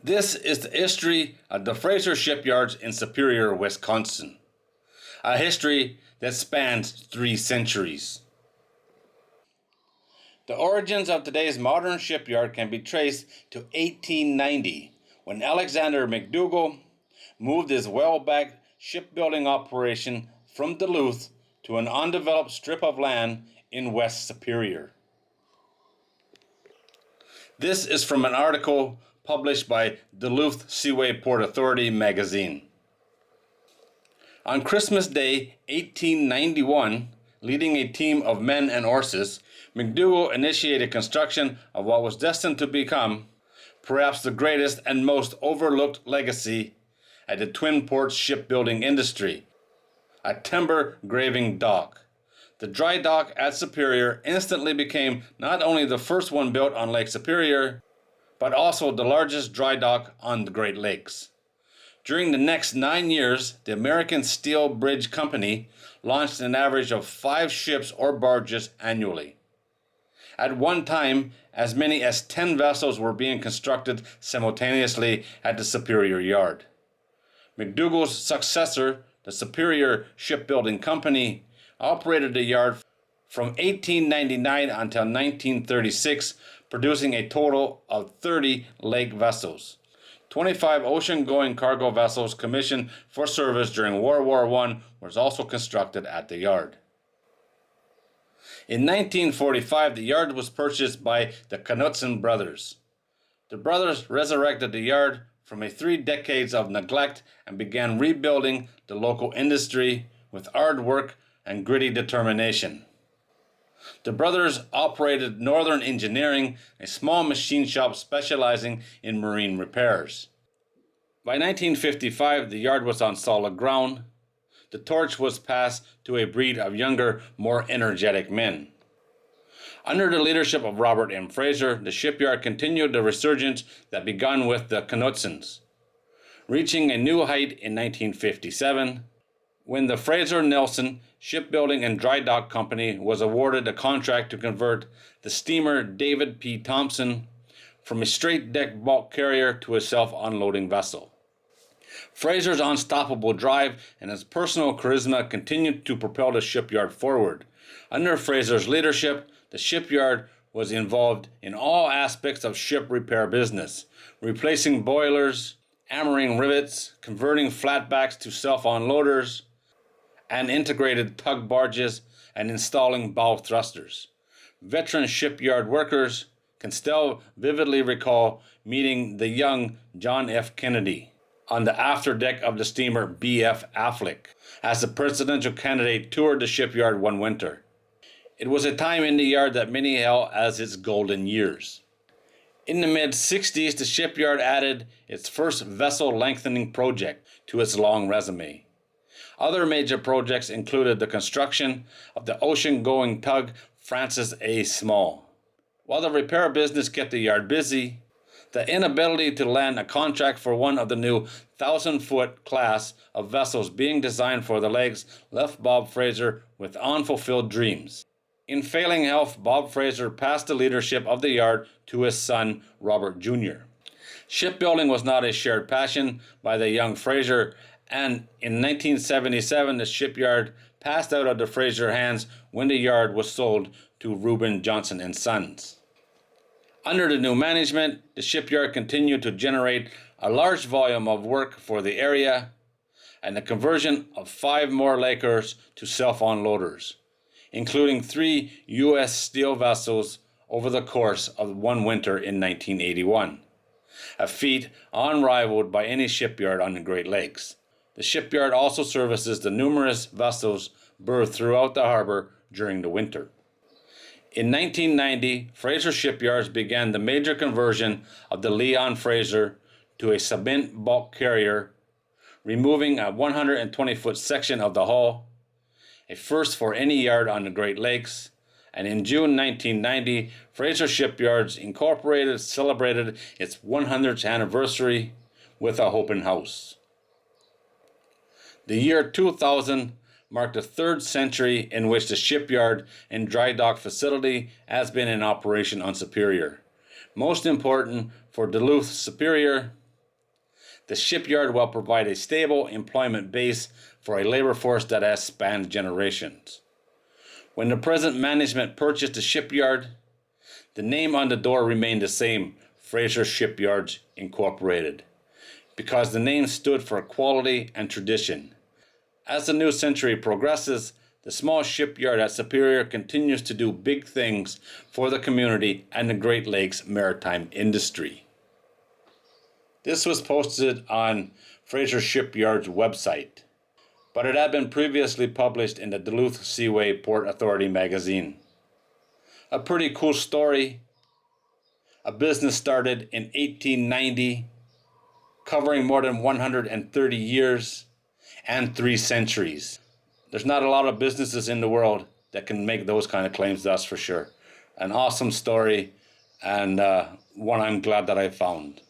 This is the history of the Fraser Shipyards in Superior, Wisconsin. A history that spans 3 centuries. The origins of today's modern shipyard can be traced to 1890, when Alexander McDougall moved his well-backed shipbuilding operation from Duluth to an undeveloped strip of land in West Superior. This is from an article published by Duluth Seaway Port Authority magazine. On Christmas Day 1891, leading a team of men and horses, McDougall initiated construction of what was destined to become perhaps the greatest and most overlooked legacy at the Twin Ports shipbuilding industry, a timber graving dock. The dry dock at Superior instantly became not only the first one built on Lake Superior, but also the largest dry dock on the Great Lakes. During the next 9 years, the American Steel Bridge Company launched an average of 5 ships or barges annually. At one time, as many as 10 vessels were being constructed simultaneously at the Superior Yard. McDougall's successor, the Superior Shipbuilding Company, operated the yard from 1899 until 1936, producing a total of 30 lake vessels. 25 ocean-going cargo vessels commissioned for service during World War I was also constructed at the yard. In 1945, the yard was purchased by the Knutson brothers. The brothers resurrected the yard from 3 decades of neglect and began rebuilding the local industry with hard work and gritty determination. The brothers operated Northern Engineering, a small machine shop specializing in marine repairs. By 1955, the yard was on solid ground. The torch was passed to a breed of younger, more energetic men. Under the leadership of Robert M. Fraser, the shipyard continued the resurgence that began with the Knutsons, reaching a new height in 1957, when the Fraser Nelson Shipbuilding and Dry Dock Company was awarded a contract to convert the steamer David P. Thompson from a straight-deck bulk carrier to a self-unloading vessel. Fraser's unstoppable drive and his personal charisma continued to propel the shipyard forward. Under Fraser's leadership, the shipyard was involved in all aspects of ship repair business, replacing boilers, hammering rivets, converting flatbacks to self-unloaders, and integrated tug barges, and installing bow thrusters. Veteran shipyard workers can still vividly recall meeting the young John F. Kennedy on the afterdeck of the steamer B.F. Affleck as the presidential candidate toured the shipyard one winter. It was a time in the yard that many hail as its golden years. In the mid-60s, the shipyard added its first vessel lengthening project to its long resume. Other major projects included the construction of the ocean-going tug Francis A. Small. While the repair business kept the yard busy, the inability to land a contract for one of the new 1,000-foot class of vessels being designed for the lakes left Bob Fraser with unfulfilled dreams. In failing health, Bob Fraser passed the leadership of the yard to his son, Robert Jr. Shipbuilding was not a shared passion by the young Fraser, and in 1977 the shipyard passed out of the Fraser hands when the yard was sold to Reuben Johnson and Sons. Under the new management, the shipyard continued to generate a large volume of work for the area and the conversion of 5 more Lakers to self-unloaders, including 3 U.S. steel vessels over the course of one winter in 1981, a feat unrivaled by any shipyard on the Great Lakes. The shipyard also services the numerous vessels berthed throughout the harbor during the winter. In 1990, Fraser Shipyards began the major conversion of the Leon Fraser to a cement bulk carrier, removing a 120-foot section of the hull, a first for any yard on the Great Lakes, and in June 1990, Fraser Shipyards Incorporated celebrated its 100th anniversary with a open house. The year 2000 marked the 3rd century in which the shipyard and dry dock facility has been in operation on Superior. Most important for Duluth Superior, The shipyard will provide a stable employment base for a labor force that has spanned generations. When the present management purchased the shipyard, the name on the door remained the same, Fraser Shipyards Incorporated, because the name stood for quality and tradition. As the new century progresses, the small shipyard at Superior continues to do big things for the community and the Great Lakes maritime industry. This was posted on Fraser Shipyard's website, but it had been previously published in the Duluth Seaway Port Authority magazine. A pretty cool story. A business started in 1890, covering more than 130 years and 3 centuries. There's not a lot of businesses in the world that can make those kind of claims, that's for sure. An awesome story, and one I'm glad that I found.